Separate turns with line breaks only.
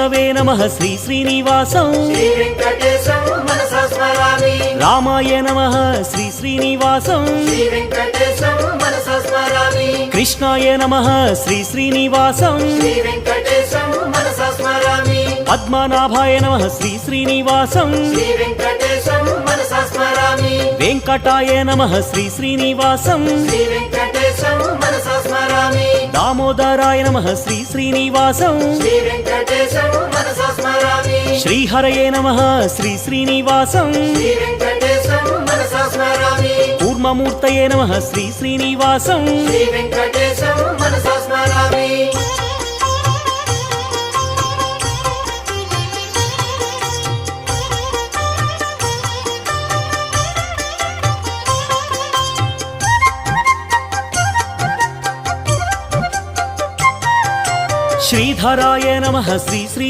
नमः श्री श्रीनिवासं
श्री वेंकटेशं मनसा स्मरामि।
रामाय नमः श्री श्रीनिवासं
श्री वेंकटेशं मनसा स्मरामि।
कृष्णाय नमः श्री श्रीनिवासं
श्री वेंकटेशं मनसा स्मरामि।
पद्मनाभाय नमः श्री श्रीनिवासं
श्री वेंकटेशं मनसा स्मरामि।
वेंकटाय नमः श्री श्रीनिवासं
श्री वेंकटेशं मनसा स्मरामि।
दामोदराय नमः श्री श्रीनिवासं
श्री वेंकटेशं मनसा स्मरामि।
श्रीहरये नमः श्री श्रीनिवासं
श्री वेंकटेशं मनसा स्मरामि।
कूर्ममूर्तये नमः श्री श्रीनिवासं
श्री वेंकटेशं मनसा स्मरामि।
श्रीधराय नमः श्री श्री